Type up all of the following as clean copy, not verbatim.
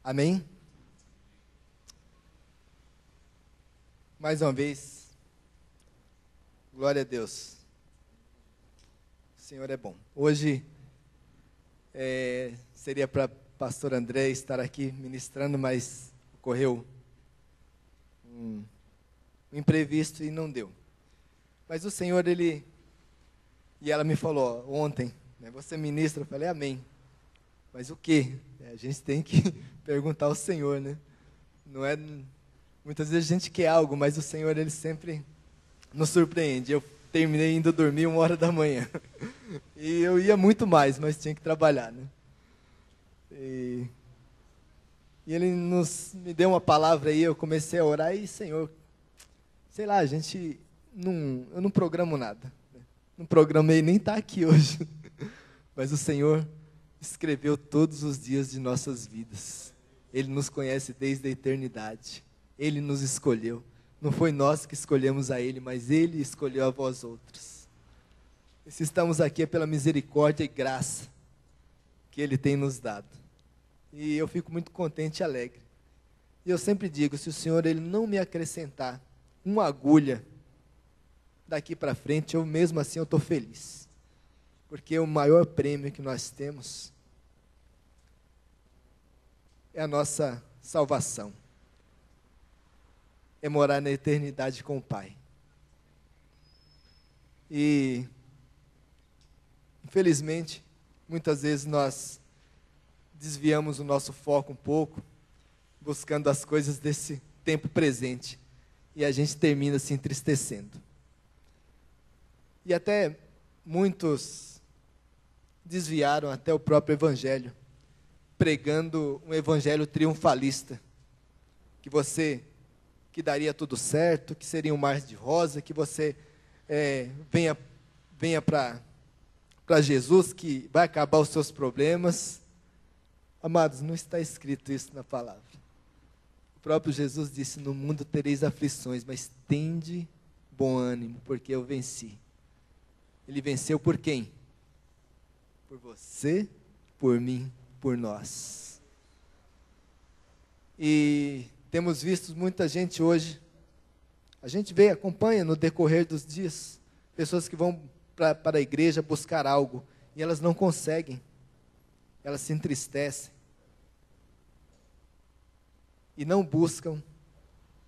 Amém? Mais uma vez, glória a Deus. O Senhor é bom. Hoje seria para pastor André estar aqui ministrando, mas ocorreu um imprevisto e não deu. Mas o Senhor, e ela me falou ontem, né, você ministra? Eu falei, amém. Mas o quê? A gente tem que perguntar ao Senhor, né? Não é... Muitas vezes a gente quer algo, mas o Senhor, Ele sempre nos surpreende. Eu terminei indo dormir 1h da manhã. E eu ia muito mais, mas tinha que trabalhar, né? E Ele me deu uma palavra aí, eu comecei a orar e, Senhor, sei lá, eu não programo nada. Né? Não programei nem estar aqui hoje. Mas o Senhor escreveu todos os dias de nossas vidas. Ele nos conhece desde a eternidade. Ele nos escolheu. Não foi nós que escolhemos a Ele, mas Ele escolheu a vós outros. E se estamos aqui é pela misericórdia e graça que Ele tem nos dado. E eu fico muito contente e alegre. E eu sempre digo, se o Senhor Ele não me acrescentar uma agulha daqui para frente, eu mesmo assim eu estou feliz. Porque o maior prêmio que nós temos é a nossa salvação. É morar na eternidade com o Pai. E, infelizmente, muitas vezes nós desviamos o nosso foco um pouco, buscando as coisas desse tempo presente, e a gente termina se entristecendo. E até muitos desviaram até o próprio Evangelho, pregando um Evangelho triunfalista, que daria tudo certo, que seria um mar de rosa, que você venha para Jesus, que vai acabar os seus problemas. Amados, não está escrito isso na palavra. O próprio Jesus disse, no mundo tereis aflições, mas tende bom ânimo, porque eu venci. Ele venceu por quem? Por você, por mim, por nós. E temos visto muita gente hoje, a gente acompanha no decorrer dos dias, pessoas que vão para a igreja buscar algo, e elas não conseguem, elas se entristecem, e não buscam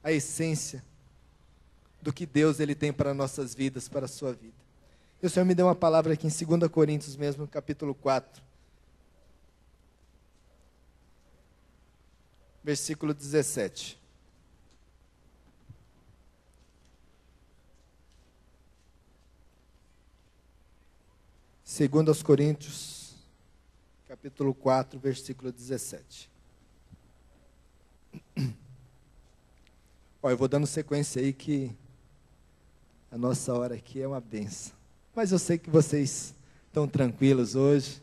a essência do que Deus Ele tem para nossas vidas, para a sua vida. E o Senhor me deu uma palavra aqui em 2 Coríntios mesmo, capítulo 4, versículo 17. Segundo aos Coríntios, capítulo 4, versículo 17. Eu vou dando sequência aí que a nossa hora aqui é uma benção. Mas eu sei que vocês estão tranquilos hoje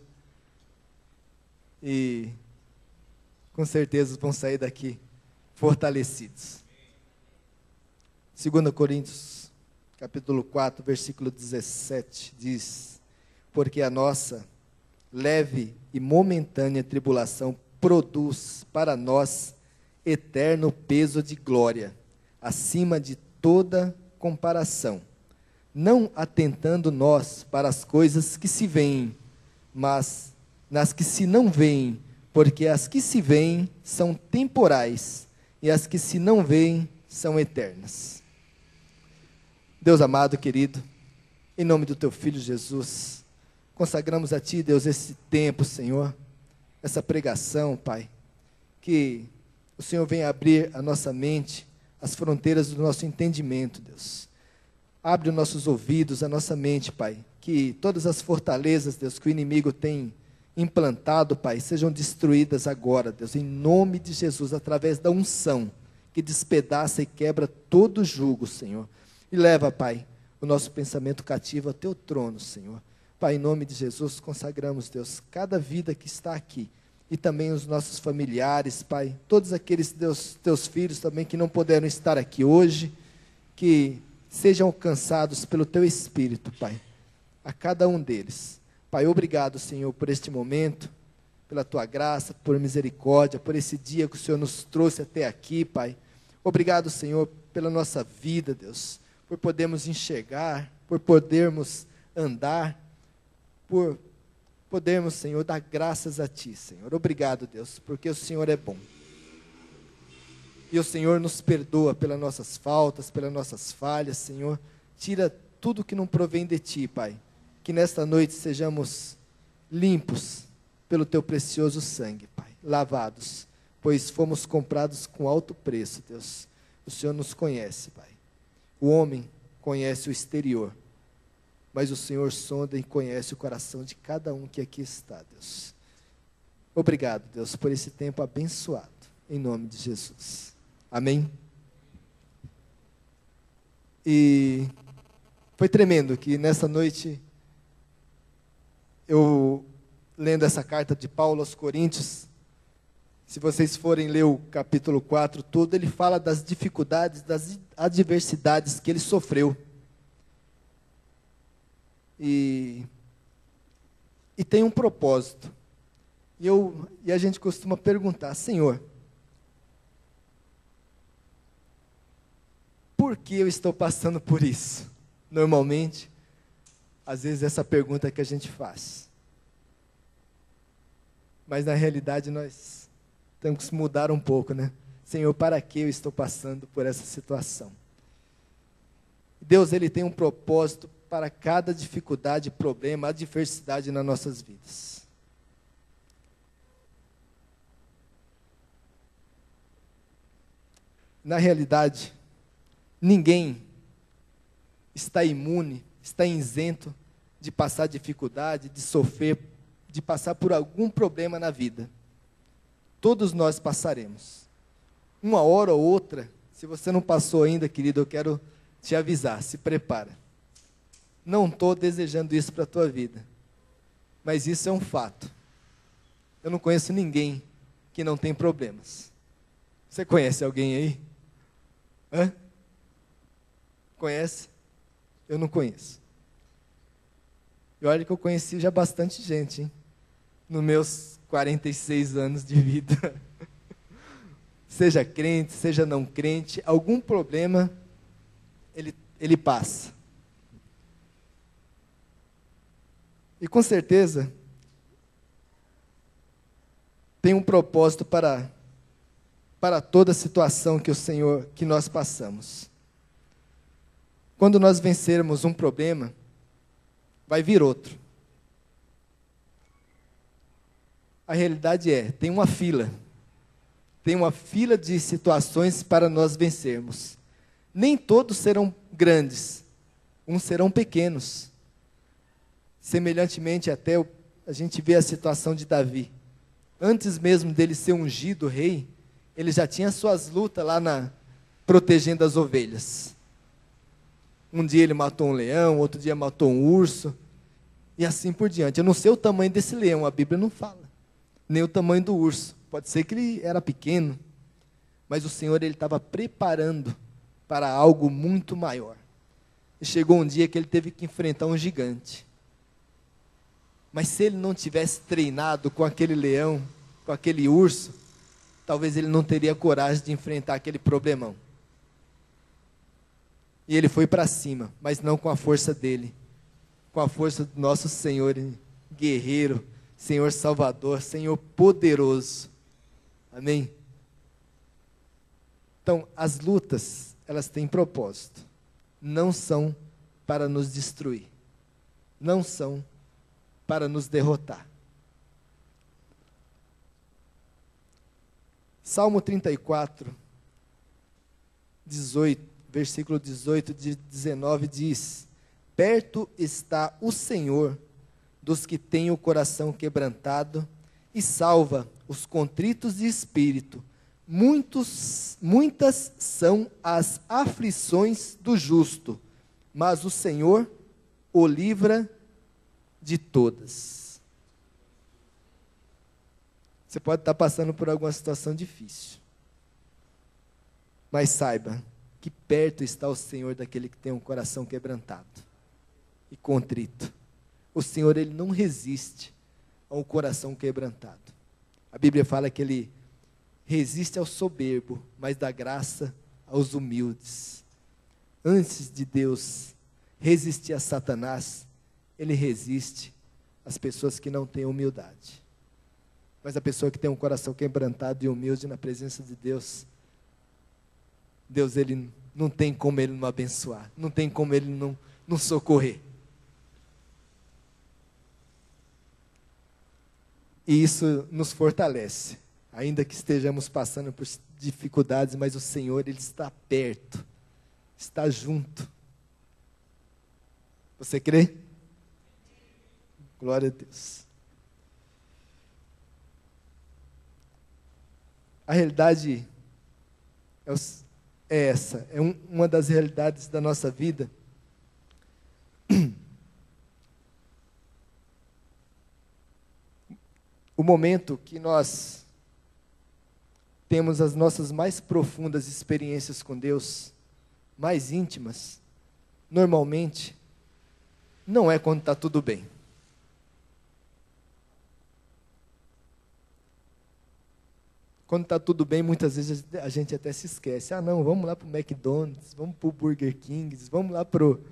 e com certeza vão sair daqui fortalecidos. 2 Coríntios, capítulo 4, versículo 17, diz: porque a nossa leve e momentânea tribulação produz para nós eterno peso de glória, acima de toda comparação, não atentando nós para as coisas que se veem, mas nas que se não veem, porque as que se veem são temporais, e as que se não veem são eternas. Deus amado, querido, em nome do Teu Filho Jesus, consagramos a Ti, Deus, esse tempo, Senhor, essa pregação, Pai, que o Senhor venha abrir a nossa mente, as fronteiras do nosso entendimento, Deus. Abre os nossos ouvidos, a nossa mente, Pai, que todas as fortalezas, Deus, que o inimigo tem implantado, Pai, sejam destruídas agora, Deus, em nome de Jesus, através da unção, que despedaça e quebra todo jugo, Senhor, e leva, Pai, o nosso pensamento cativo ao Teu trono, Senhor. Pai, em nome de Jesus, consagramos, Deus, cada vida que está aqui, e também os nossos familiares, Pai, todos aqueles, Deus, Teus filhos também que não puderam estar aqui hoje, que sejam alcançados pelo Teu Espírito, Pai, a cada um deles. Pai, obrigado, Senhor, por este momento, pela tua graça, por misericórdia, por esse dia que o Senhor nos trouxe até aqui, Pai. Obrigado, Senhor, pela nossa vida, Deus, por podermos enxergar, por podermos andar, por podermos, Senhor, dar graças a Ti, Senhor. Obrigado, Deus, porque o Senhor é bom. E o Senhor nos perdoa pelas nossas faltas, pelas nossas falhas, Senhor. Tira tudo que não provém de Ti, Pai. Que nesta noite sejamos limpos pelo Teu precioso sangue, Pai. Lavados, pois fomos comprados com alto preço, Deus. O Senhor nos conhece, Pai. O homem conhece o exterior, mas o Senhor sonda e conhece o coração de cada um que aqui está, Deus. Obrigado, Deus, por esse tempo abençoado, em nome de Jesus. Amém? E foi tremendo que nessa noite, eu, lendo essa carta de Paulo aos Coríntios, se vocês forem ler o capítulo 4 todo, ele fala das dificuldades, das adversidades que ele sofreu. E tem um propósito. E a gente costuma perguntar, Senhor, por que eu estou passando por isso? Normalmente, às vezes essa pergunta é que a gente faz. Mas na realidade nós temos que mudar um pouco, né? Senhor, para que eu estou passando por essa situação? Deus, Ele tem um propósito para cada dificuldade, problema, adversidade nas nossas vidas. Na realidade, ninguém está imune, está isento de passar dificuldade, de sofrer, de passar por algum problema na vida. Todos nós passaremos. Uma hora ou outra, se você não passou ainda, querido, eu quero te avisar, se prepara. Não estou desejando isso para a tua vida, mas isso é um fato. Eu não conheço ninguém que não tem problemas. Você conhece alguém aí? Hã? Conhece? Eu não conheço. E olha que eu conheci já bastante gente, hein? Nos meus 46 anos de vida. Seja crente, seja não crente, algum problema ele passa. E com certeza tem um propósito para toda situação que nós passamos. Quando nós vencermos um problema, vai vir outro. A realidade tem uma fila. Tem uma fila de situações para nós vencermos. Nem todos serão grandes, uns serão pequenos. Semelhantemente, até a gente vê a situação de Davi. Antes mesmo dele ser ungido rei, ele já tinha suas lutas lá protegendo as ovelhas. Um dia ele matou um leão, outro dia matou um urso, e assim por diante. Eu não sei o tamanho desse leão, a Bíblia não fala, nem o tamanho do urso. Pode ser que ele era pequeno, mas o Senhor estava preparando para algo muito maior. E chegou um dia que ele teve que enfrentar um gigante. Mas se ele não tivesse treinado com aquele leão, com aquele urso, talvez ele não teria coragem de enfrentar aquele problemão. E ele foi para cima, mas não com a força dele, com a força do nosso Senhor guerreiro, Senhor Salvador, Senhor poderoso. Amém? Então, as lutas, elas têm propósito. Não são para nos destruir. Não são para nos derrotar. Salmo 34, 18, versículo 18 e 19 diz: perto está o Senhor dos que têm o coração quebrantado e salva os contritos de espírito. Muitas são as aflições do justo, mas o Senhor o livra de todas. Você pode estar passando por alguma situação difícil, mas saiba que perto está o Senhor daquele que tem um coração quebrantado e contrito. O Senhor, Ele não resiste a um coração quebrantado. A Bíblia fala que ele resiste ao soberbo, mas dá graça aos humildes. Antes de Deus resistir a Satanás, ele resiste às pessoas que não têm humildade. Mas a pessoa que tem um coração quebrantado e humilde na presença de Deus, Deus, ele não tem como ele não abençoar, não tem como ele não socorrer. E isso nos fortalece, ainda que estejamos passando por dificuldades, mas o Senhor, ele está perto, está junto. Você crê? Glória a Deus. A realidade é essa, é uma das realidades da nossa vida. O momento que nós temos as nossas mais profundas experiências com Deus, mais íntimas, normalmente, não é quando está tudo bem. Quando está tudo bem, muitas vezes a gente até se esquece. Ah, não, vamos lá para o McDonald's, vamos para o Burger King, vamos lá para o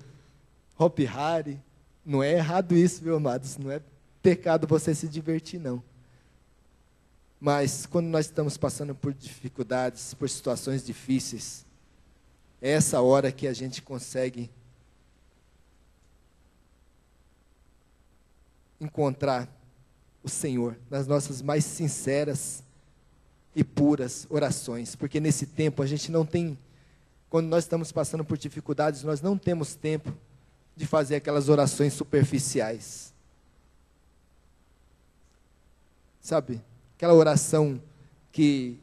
Hopi Hari. Não é errado isso, viu, amados? Não é pecado você se divertir, não. Mas quando nós estamos passando por dificuldades, por situações difíceis, é essa hora que a gente consegue encontrar o Senhor nas nossas mais sinceras e puras orações, porque nesse tempo a gente não tem, quando nós estamos passando por dificuldades, nós não temos tempo de fazer aquelas orações superficiais. Sabe? Aquela oração que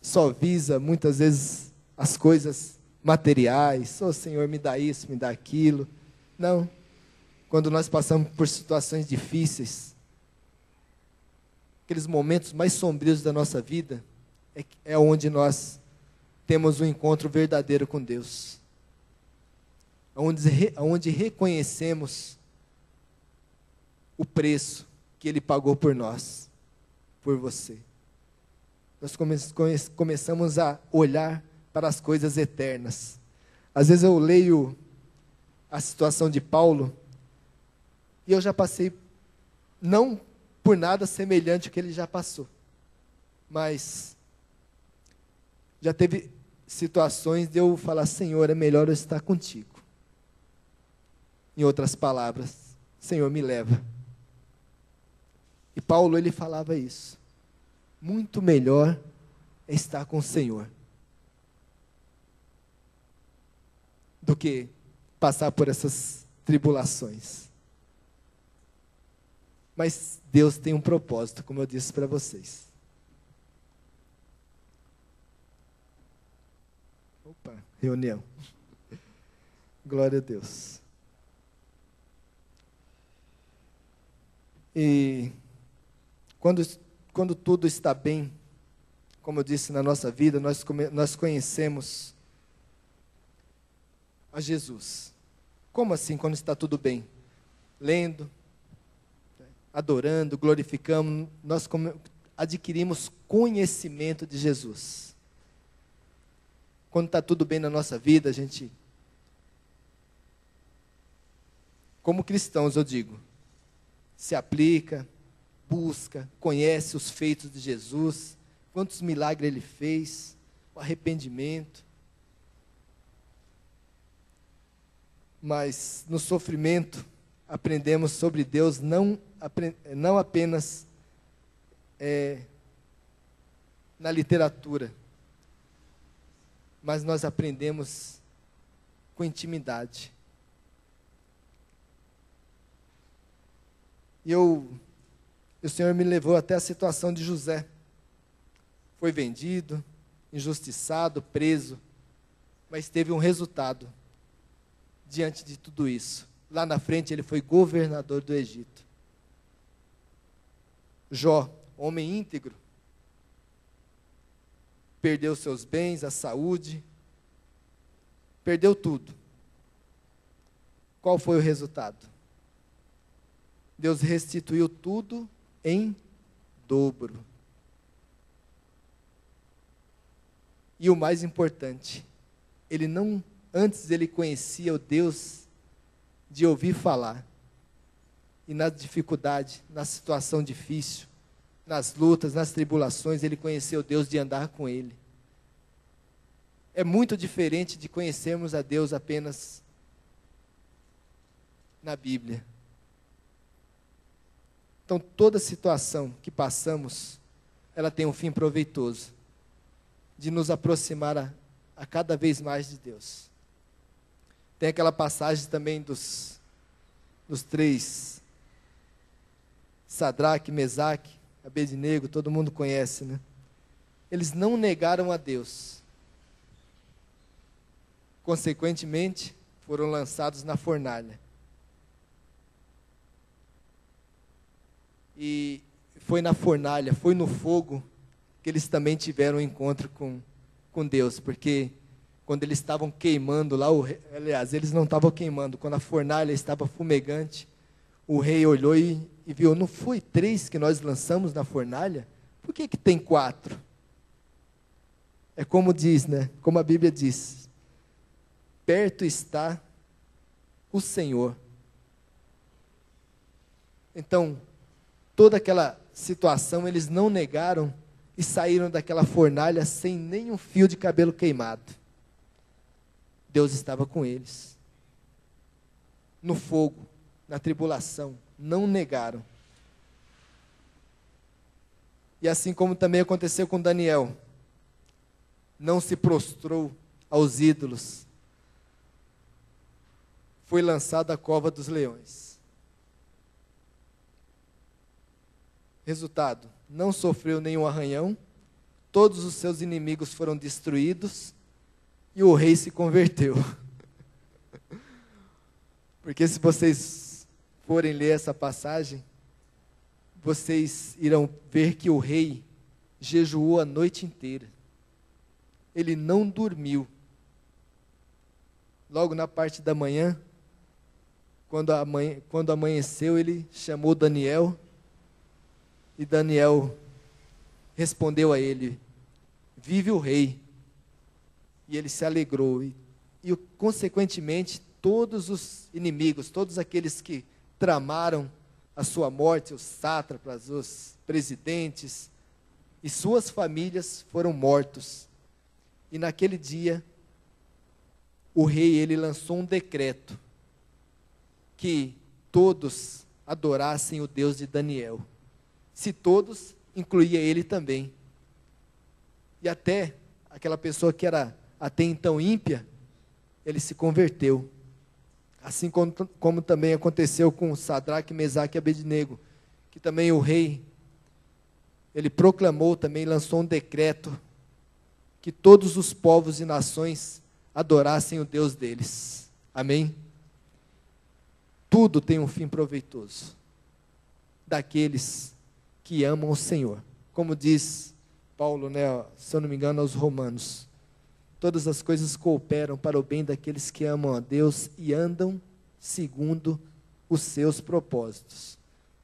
só visa muitas vezes as coisas materiais. Oh, Senhor, me dá isso, me dá aquilo. Não. Quando nós passamos por situações difíceis, aqueles momentos mais sombrios da nossa vida, é onde nós temos um encontro verdadeiro com Deus. Onde reconhecemos o preço que Ele pagou por nós, por você. Nós começamos a olhar para as coisas eternas. Às vezes eu leio a situação de Paulo, e eu já passei, não por nada semelhante ao que ele já passou, mas já teve situações de eu falar, Senhor, é melhor eu estar contigo. Em outras palavras, Senhor, me leva. E Paulo, ele falava isso. Muito melhor é estar com o Senhor do que passar por essas tribulações. Mas Deus tem um propósito, como eu disse para vocês. Opa, reunião. Glória a Deus. E quando tudo está bem, como eu disse na nossa vida, nós conhecemos a Jesus. Como assim, quando está tudo bem? Lendo, adorando, glorificamos, nós adquirimos conhecimento de Jesus. Quando está tudo bem na nossa vida, a gente, como cristãos, eu digo, se aplica, busca, conhece os feitos de Jesus, quantos milagres Ele fez, o arrependimento. Mas no sofrimento, aprendemos sobre Deus não apenas na literatura, mas nós aprendemos com intimidade. E o Senhor me levou até a situação de José. Foi vendido, injustiçado, preso, mas teve um resultado diante de tudo isso. Lá na frente ele foi governador do Egito. Jó, homem íntegro, perdeu seus bens, a saúde, perdeu tudo. Qual foi o resultado? Deus restituiu tudo em dobro. E o mais importante, antes ele conhecia o Deus de ouvir falar. E na dificuldade, na situação difícil, nas lutas, nas tribulações, ele conheceu o Deus de andar com ele. É muito diferente de conhecermos a Deus apenas na Bíblia. Então, toda situação que passamos, ela tem um fim proveitoso, de nos aproximar a cada vez mais de Deus. Tem aquela passagem também dos três, Sadraque, Mesaque, Abednego, todo mundo conhece, né? Eles não negaram a Deus. Consequentemente, foram lançados na fornalha. E foi na fornalha, foi no fogo, que eles também tiveram um encontro com Deus, porque quando eles estavam queimando lá, aliás, eles não estavam queimando, quando a fornalha estava fumegante, o rei olhou e viu, não foi 3 que nós lançamos na fornalha? Por que tem 4? É como diz, né? Como a Bíblia diz, perto está o Senhor. Então, toda aquela situação, eles não negaram e saíram daquela fornalha sem nenhum fio de cabelo queimado. Deus estava com eles. No fogo, na tribulação, não negaram. E assim como também aconteceu com Daniel, não se prostrou aos ídolos, foi lançado à cova dos leões. Resultado, não sofreu nenhum arranhão, todos os seus inimigos foram destruídos e o rei se converteu. Porque se vocês forem ler essa passagem, vocês irão ver que o rei jejuou a noite inteira. Ele não dormiu. Logo na parte da manhã, quando amanheceu, ele chamou Daniel, e Daniel respondeu a ele, vive o rei. E ele se alegrou. E consequentemente, todos os inimigos, todos aqueles que tramaram a sua morte, os sátrapas, os presidentes e suas famílias foram mortos. E naquele dia, o rei, ele lançou um decreto que todos adorassem o Deus de Daniel. Se todos, incluía ele também. E até aquela pessoa que era até então ímpia, ele se converteu. Assim como também aconteceu com Sadraque, Mesaque e Abednego, que também o rei, ele proclamou também, lançou um decreto, que todos os povos e nações adorassem o Deus deles. Amém? Tudo tem um fim proveitoso, daqueles que amam o Senhor. Como diz Paulo, né, se eu não me engano, aos Romanos, todas as coisas cooperam para o bem daqueles que amam a Deus e andam segundo os seus propósitos.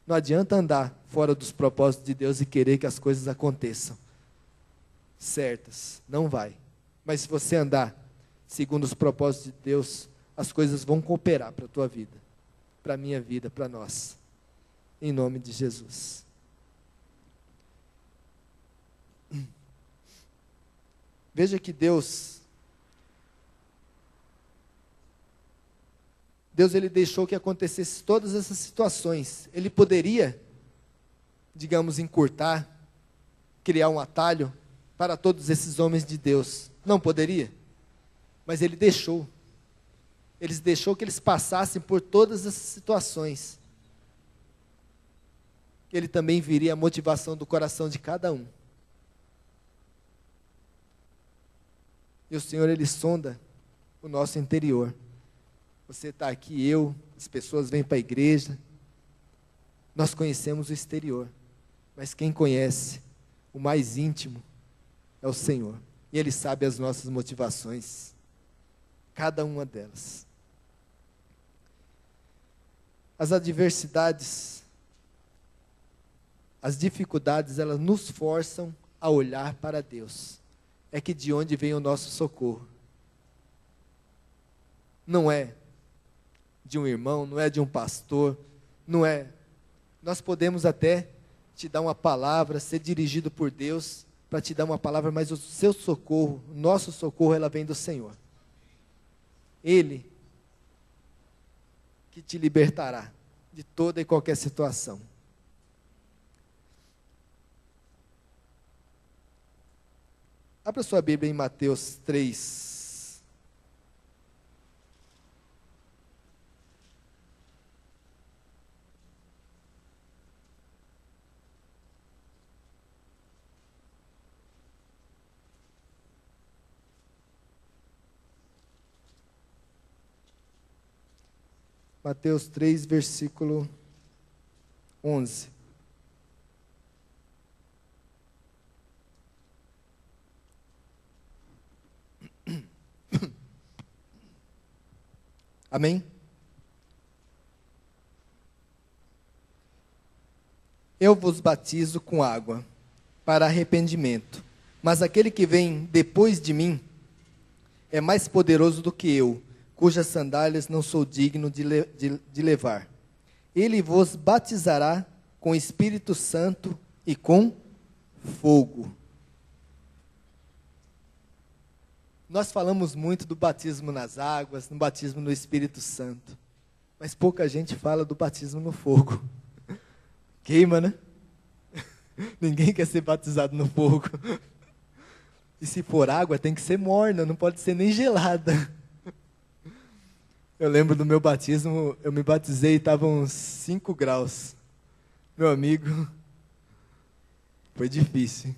Não adianta andar fora dos propósitos de Deus e querer que as coisas aconteçam certas, não vai. Mas se você andar segundo os propósitos de Deus, as coisas vão cooperar para a tua vida, para a minha vida, para nós, em nome de Jesus. Veja que Deus ele deixou que acontecesse todas essas situações. Ele poderia, digamos, encurtar, criar um atalho para todos esses homens de Deus. Não poderia? Mas ele deixou. Ele deixou que eles passassem por todas essas situações. Ele também viria a motivação do coração de cada um. E o Senhor, Ele sonda o nosso interior. Você está aqui, as pessoas vêm para a igreja, nós conhecemos o exterior, mas quem conhece o mais íntimo é o Senhor. E Ele sabe as nossas motivações, cada uma delas. As adversidades, as dificuldades, elas nos forçam a olhar para Deus. É que de onde vem o nosso socorro? Não é de um irmão, não é de um pastor, não é. Nós podemos até te dar uma palavra, ser dirigido por Deus para te dar uma palavra, mas o seu socorro, o nosso socorro, ela vem do Senhor. Ele que te libertará de toda e qualquer situação. Abra sua Bíblia em Mateus 3. Mateus 3, versículo 11. Amém? Eu vos batizo com água para arrependimento, mas aquele que vem depois de mim é mais poderoso do que eu, cujas sandálias não sou digno de levar. Ele vos batizará com Espírito Santo e com fogo. Nós falamos muito do batismo nas águas, no batismo no Espírito Santo, mas pouca gente fala do batismo no fogo. Queima, né? Ninguém quer ser batizado no fogo. E se for água, tem que ser morna, não pode ser nem gelada. Eu lembro do meu batismo, eu me batizei e estava uns 5 graus. Meu amigo, foi difícil.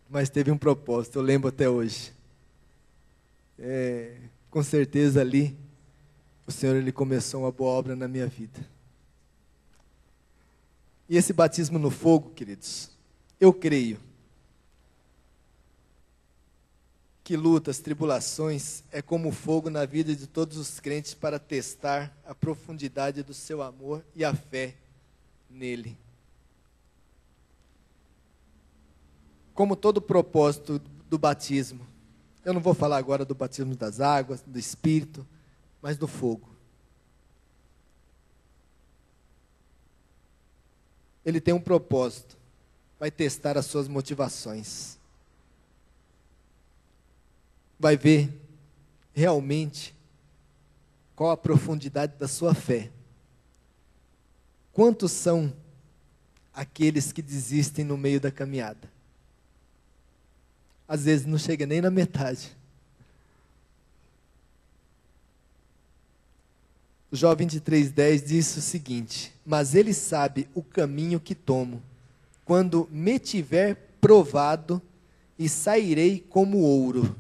Mas teve um propósito, eu lembro até hoje. Com certeza ali, o Senhor ele começou uma boa obra na minha vida. E esse batismo no fogo, queridos, eu creio que lutas, tribulações, é como fogo na vida de todos os crentes para testar a profundidade do seu amor e a fé nele. Como todo propósito do batismo, eu não vou falar agora do batismo das águas, do Espírito, mas do fogo. Ele tem um propósito, vai testar as suas motivações. Vai ver realmente qual a profundidade da sua fé. Quantos são aqueles que desistem no meio da caminhada? Às vezes não chega nem na metade. O Jó 23:10 diz o seguinte: mas ele sabe o caminho que tomo, quando me tiver provado, e sairei como ouro.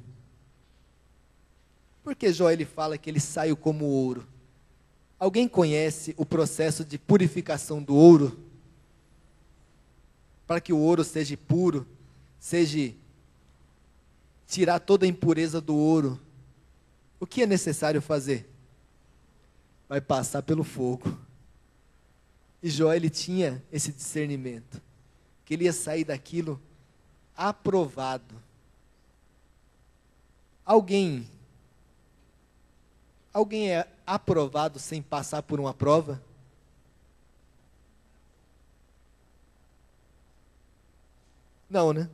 Por que Jó ele fala que ele saiu como ouro? Alguém conhece o processo de purificação do ouro? Para que o ouro seja puro, seja tirar toda a impureza do ouro, o que é necessário fazer? Vai passar pelo fogo. E Jó ele tinha esse discernimento, que ele ia sair daquilo aprovado. Alguém é aprovado sem passar por uma prova? Não, né?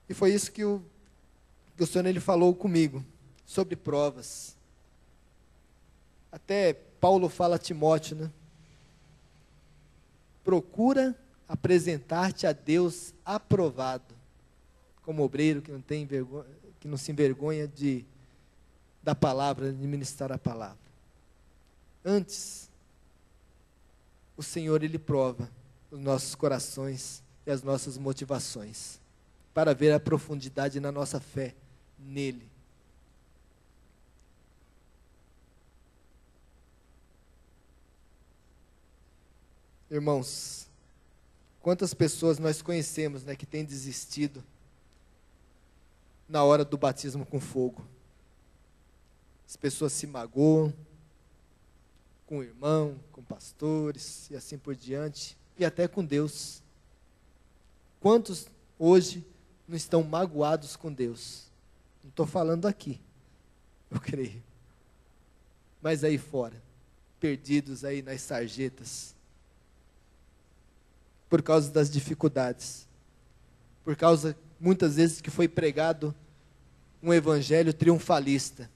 E foi isso que o Senhor ele falou comigo, sobre provas. Até Paulo fala a Timóteo, né? Procura apresentar-te a Deus aprovado, como obreiro que não tem vergonha, que não se envergonha da palavra, de ministrar a palavra. Antes, o Senhor ele prova os nossos corações e as nossas motivações, para ver a profundidade na nossa fé nele. Irmãos, quantas pessoas nós conhecemos, né, que têm desistido na hora do batismo com fogo? As pessoas se magoam com o irmão, com pastores e assim por diante, e até com Deus. Quantos hoje não estão magoados com Deus? Não estou falando aqui, eu creio. Mas aí fora, perdidos aí nas sarjetas, por causa das dificuldades, por causa, muitas vezes, que foi pregado um evangelho triunfalista,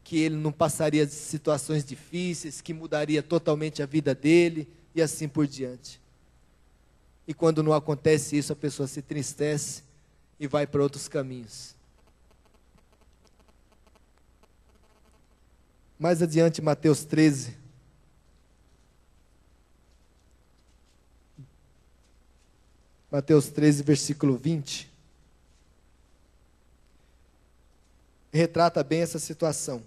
que ele não passaria de situações difíceis, que mudaria totalmente a vida dele, e assim por diante. E quando não acontece isso, a pessoa se entristece e vai para outros caminhos. Mais adiante, Mateus 13. Mateus 13, versículo 20. Retrata bem essa situação.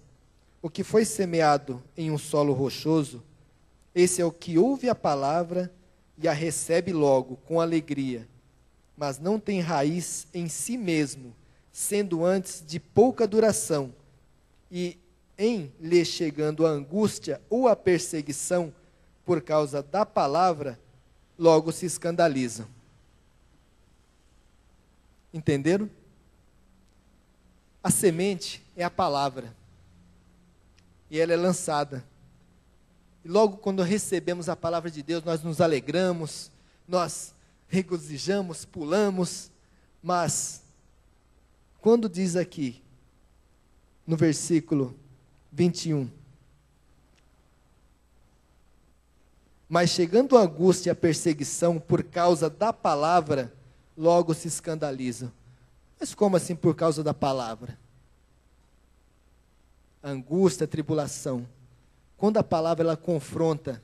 O que foi semeado em um solo rochoso, esse é o que ouve a palavra e a recebe logo, com alegria, mas não tem raiz em si mesmo, sendo antes de pouca duração, e em lhe chegando a angústia ou a perseguição por causa da palavra, logo se escandalizam. Entenderam? A semente é a palavra, e ela é lançada. E logo quando recebemos a palavra de Deus, nós nos alegramos, nós regozijamos, pulamos, mas quando diz aqui, no versículo 21, mas chegando a angústia e a perseguição por causa da palavra, logo se escandalizam. Mas como assim por causa da palavra? A angústia, a tribulação. Quando a palavra ela confronta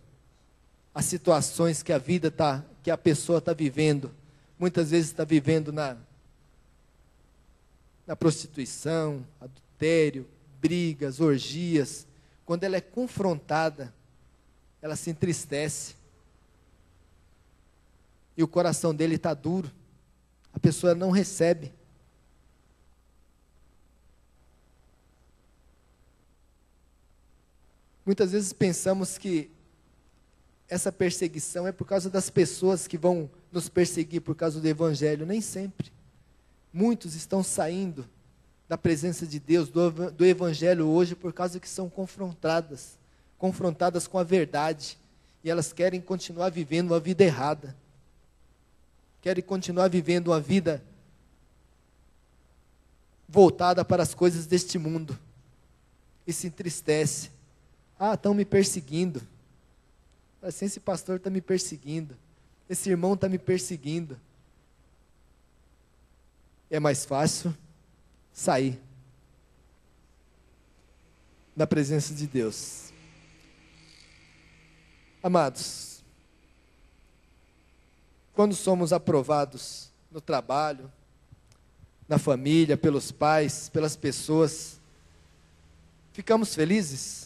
as situações que a vida que a pessoa está vivendo, muitas vezes está vivendo na prostituição, adultério, brigas, orgias. Quando ela é confrontada, ela se entristece. E o coração dele está duro. A pessoa não recebe. Muitas vezes pensamos que essa perseguição é por causa das pessoas que vão nos perseguir por causa do Evangelho. Nem sempre. Muitos estão saindo da presença de Deus, do Evangelho hoje, por causa que são confrontadas com a verdade. E elas querem continuar vivendo uma vida errada. Querem continuar vivendo uma vida voltada para as coisas deste mundo. E se entristece. Ah, estão me perseguindo. Assim, esse pastor está me perseguindo. Esse irmão está me perseguindo. É mais fácil sair da presença de Deus. Amados, quando somos aprovados no trabalho, na família, pelos pais, pelas pessoas, ficamos felizes?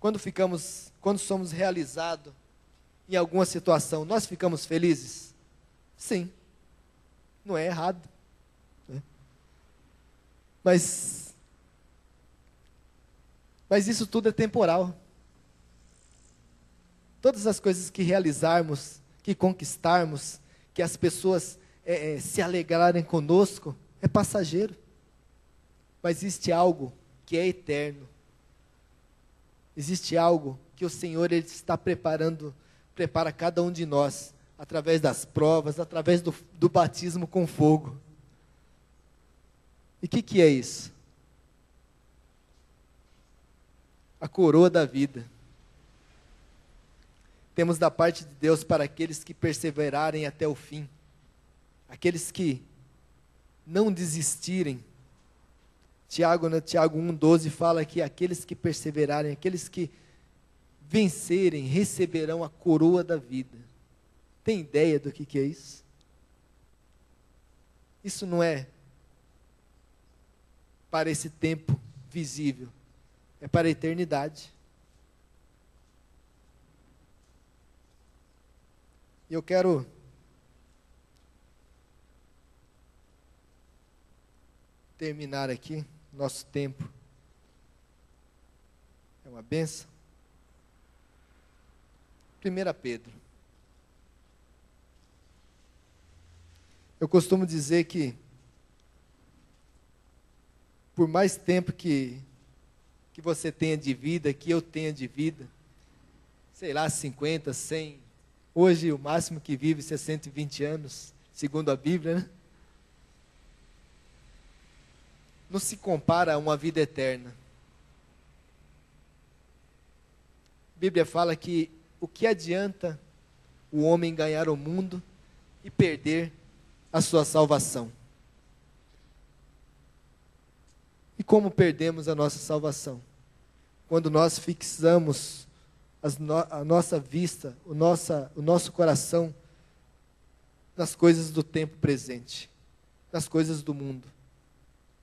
Quando somos realizados em alguma situação, nós ficamos felizes? Sim, não é errado, né? Mas isso tudo é temporal. Todas as coisas que realizarmos, que conquistarmos, que as pessoas se alegrarem conosco, é passageiro. Mas existe algo que é eterno. Existe algo que o Senhor ele está prepara cada um de nós, através das provas, através do batismo com fogo. E o que é isso? A coroa da vida. Temos da parte de Deus para aqueles que perseverarem até o fim. Aqueles que não desistirem. Tiago 1,12 fala que aqueles que perseverarem, aqueles que vencerem, receberão a coroa da vida. Tem ideia do que é isso? Isso não é para esse tempo visível, é para a eternidade. E eu quero terminar aqui nosso tempo. É uma benção. 1 Pedro. Eu costumo dizer que, por mais tempo que você tenha de vida, que eu tenha de vida, sei lá, 50, 100, hoje o máximo que vive é 120 anos, segundo a Bíblia, né? Não se compara a uma vida eterna. A Bíblia fala que o que adianta o homem ganhar o mundo e perder a sua salvação? E como perdemos a nossa salvação? Quando nós fixamos a nossa vista, o nosso coração nas coisas do tempo presente, nas coisas do mundo,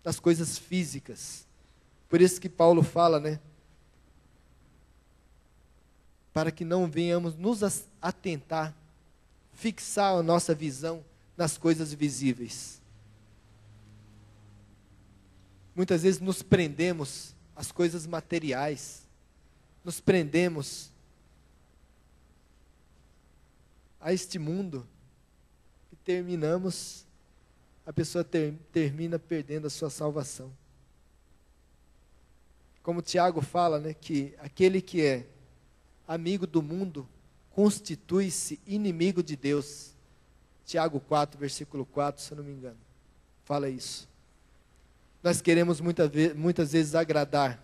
nas coisas físicas. Por isso que Paulo fala, né? Para que não venhamos nos atentar, fixar a nossa visão nas coisas visíveis. Muitas vezes nos prendemos às coisas materiais, nos prendemos a este mundo e terminamos, a pessoa termina perdendo a sua salvação. Como Tiago fala, né, que aquele que é amigo do mundo constitui-se inimigo de Deus. Tiago 4, versículo 4, se eu não me engano, fala isso. Nós queremos muitas vezes nos agradar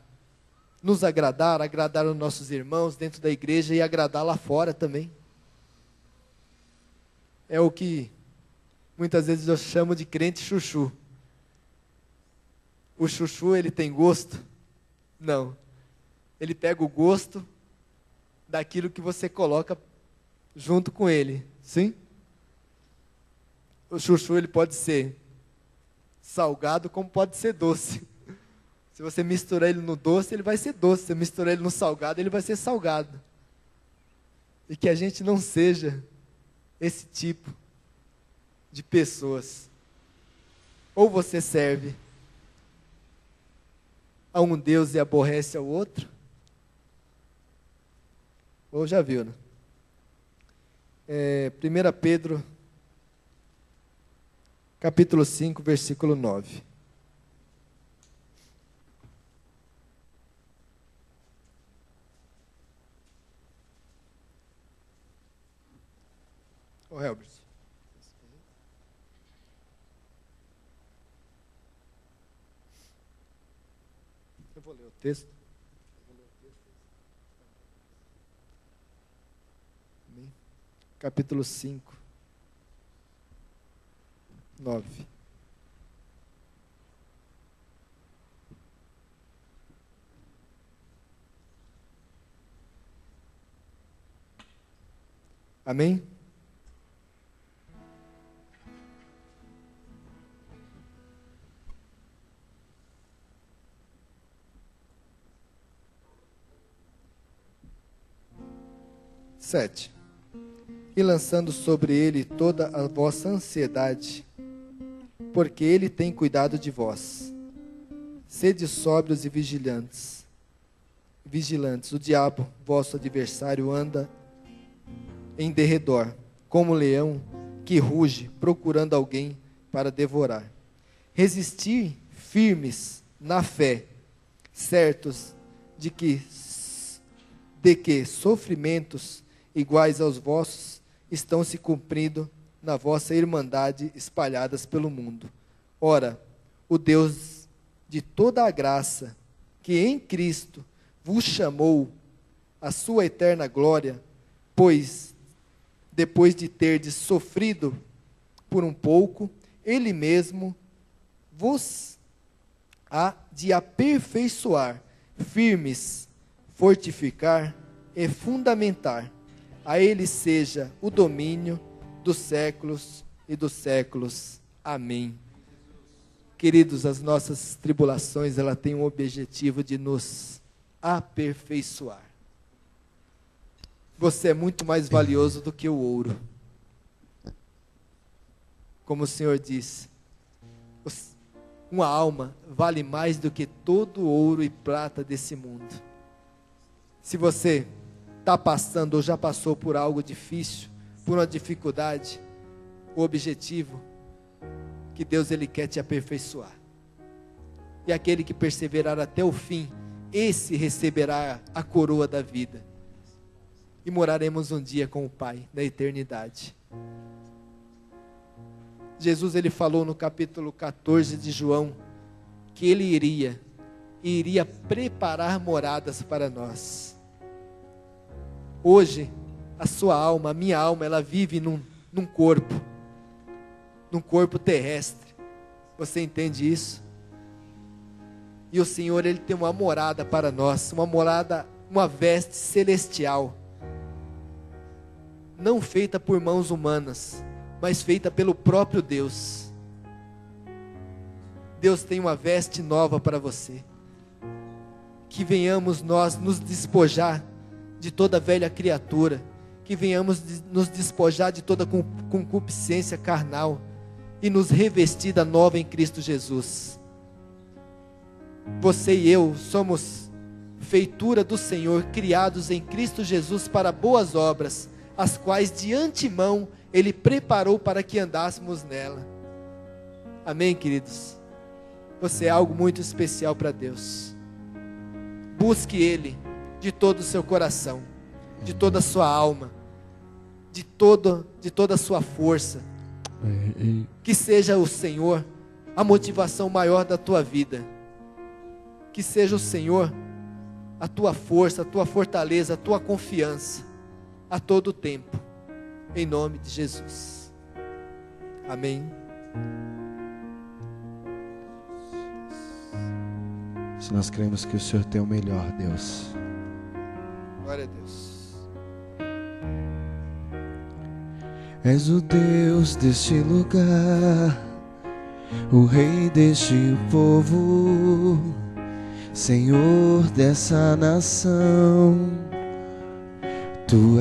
os nossos irmãos dentro da igreja e agradar lá fora também. É o que muitas vezes eu chamo de crente chuchu. O chuchu, ele tem gosto? Não. Ele pega o gosto daquilo que você coloca junto com ele, sim? O chuchu, ele pode ser salgado como pode ser doce. Se você misturar ele no doce, ele vai ser doce. Se você misturar ele no salgado, ele vai ser salgado. E que a gente não seja esse tipo de pessoas. Ou você serve a um Deus e aborrece ao outro, ou já viu, né? 1 Pedro, capítulo 5, versículo 9. Ô, Helbert. Eu vou ler o texto. Capítulo 5, 9. Amém? Sete. E lançando sobre ele toda a vossa ansiedade, porque ele tem cuidado de vós. Sede sóbrios e vigilantes. O diabo, vosso adversário, anda em derredor, como um leão que ruge, procurando alguém para devorar. Resistir firmes na fé, certos de que sofrimentos iguais aos vossos estão se cumprindo na vossa irmandade espalhadas pelo mundo. Ora, o Deus de toda a graça, que em Cristo vos chamou à sua eterna glória, pois, depois de terdes sofrido por um pouco, Ele mesmo vos há de aperfeiçoar, firmes, fortificar e fundamentar. A Ele seja o domínio dos séculos e dos séculos. Amém. Queridos, as nossas tribulações, ela tem o objetivo de nos aperfeiçoar. Você é muito mais valioso do que o ouro. Como o Senhor disse, uma alma vale mais do que todo o ouro e prata desse mundo. Se você está passando ou já passou por algo difícil, por uma dificuldade, o objetivo que Deus ele quer te aperfeiçoar. E aquele que perseverar até o fim, esse receberá a coroa da vida. E moraremos um dia com o Pai, na eternidade. Jesus ele falou no capítulo 14 de João, que ele iria preparar moradas para nós. Hoje, a sua alma, a minha alma, ela vive num corpo terrestre. Você entende isso? E o Senhor, ele tem uma morada para nós, uma morada, uma veste celestial, não feita por mãos humanas, mas feita pelo próprio Deus. Deus tem uma veste nova para você. Que venhamos nós nos despojar de toda velha criatura, que venhamos nos despojar de toda concupiscência carnal e nos revestir da nova em Cristo Jesus. Você e eu somos feitura do Senhor, criados em Cristo Jesus para boas obras, as quais de antemão Ele preparou para que andássemos nela. Amém, queridos? Você é algo muito especial para Deus. Busque Ele de todo o seu coração, de toda a sua alma, de toda a sua força. Que seja o Senhor a motivação maior da tua vida. Que seja o Senhor a tua força, a tua fortaleza, a tua confiança a todo tempo, em nome de Jesus. Amém. Se nós cremos que o Senhor tem o melhor, Deus. Glória a Deus. És o Deus deste lugar, o Rei deste povo, Senhor dessa nação. Tu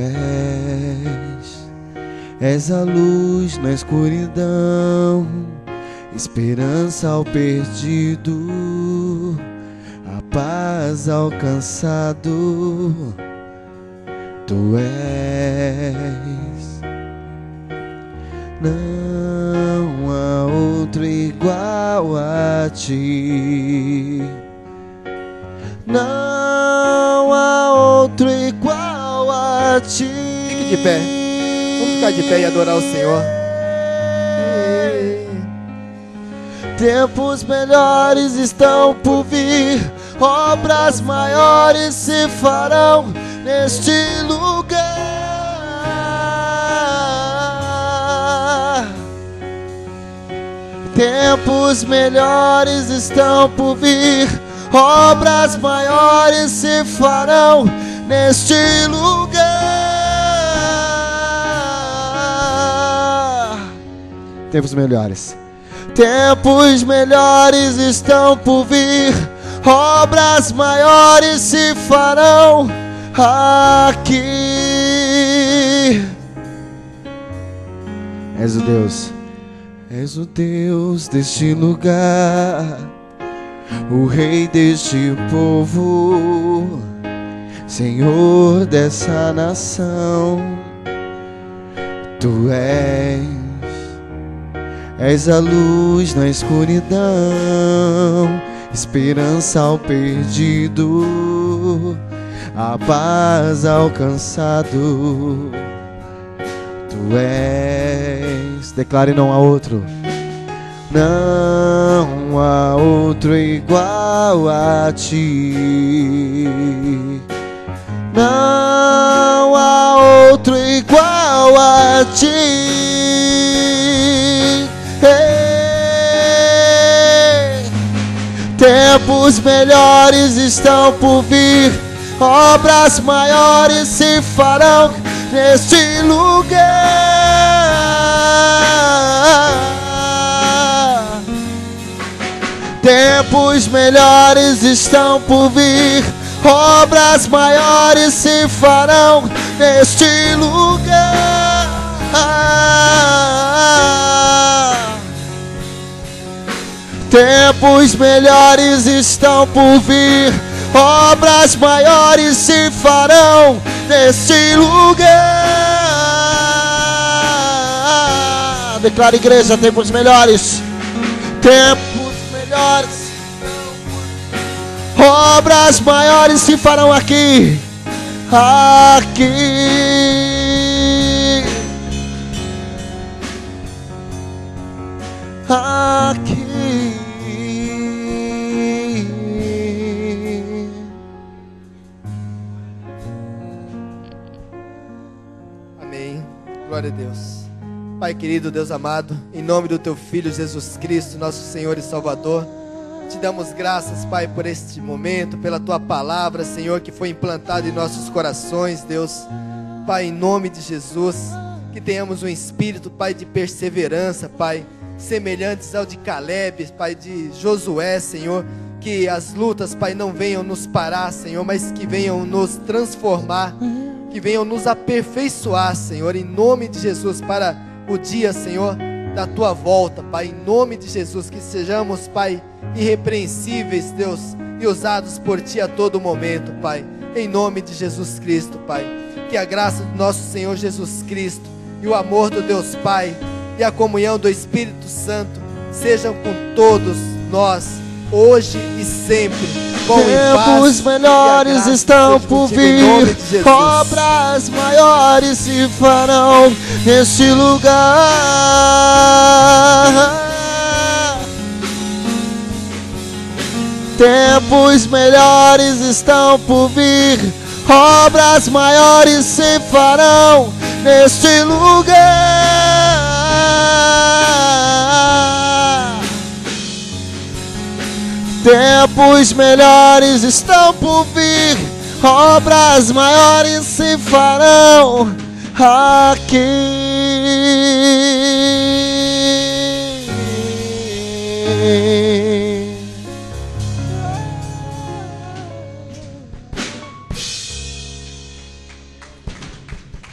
és a luz na escuridão, esperança ao perdido, a paz ao cansado. Tu és, não há outro igual a ti. Não há outro igual a ti. Fique de pé. Vamos ficar de pé e adorar o Senhor. Tempos melhores estão por vir, obras maiores se farão neste lugar. Tempos melhores estão por vir, obras maiores se farão neste lugar. Tempos melhores. Tempos melhores estão por vir, obras maiores se farão aqui. És o Deus deste lugar, o Rei deste povo, Senhor dessa nação. Tu és a luz na escuridão, esperança ao perdido, a paz ao cansado. Tu és, declare: não há outro. Não há outro igual a ti. Não há outro igual a ti. Tempos melhores estão por vir, obras maiores se farão neste lugar. Tempos melhores estão por vir, obras maiores se farão neste lugar. Tempos melhores estão por vir, obras maiores se farão neste lugar. Declara, igreja, tempos melhores. Tempos melhores. Obras maiores se farão aqui. Aqui. Aqui. Amém. Glória a Deus. Pai querido, Deus amado, em nome do Teu Filho Jesus Cristo, nosso Senhor e Salvador, te damos graças, Pai, por este momento, pela Tua palavra, Senhor, que foi implantada em nossos corações, Deus. Pai, em nome de Jesus, que tenhamos um espírito, Pai, de perseverança, Pai, semelhantes ao de Caleb, Pai, de Josué, Senhor, que as lutas, Pai, não venham nos parar, Senhor, mas que venham nos transformar, que venham nos aperfeiçoar, Senhor, em nome de Jesus, para o dia, Senhor, da Tua volta, Pai, em nome de Jesus, que sejamos, Pai, irrepreensíveis, Deus, e usados por Ti a todo momento, Pai, em nome de Jesus Cristo, Pai, que a graça do nosso Senhor Jesus Cristo, e o amor do Deus Pai, e a comunhão do Espírito Santo, sejam com todos nós, hoje e sempre, com tempos melhores estão por vir, obras maiores se farão neste lugar. Tempos melhores estão por vir, obras maiores se farão neste lugar. Tempos melhores estão por vir, obras maiores se farão aqui.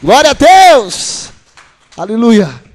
Glória a Deus! Aleluia!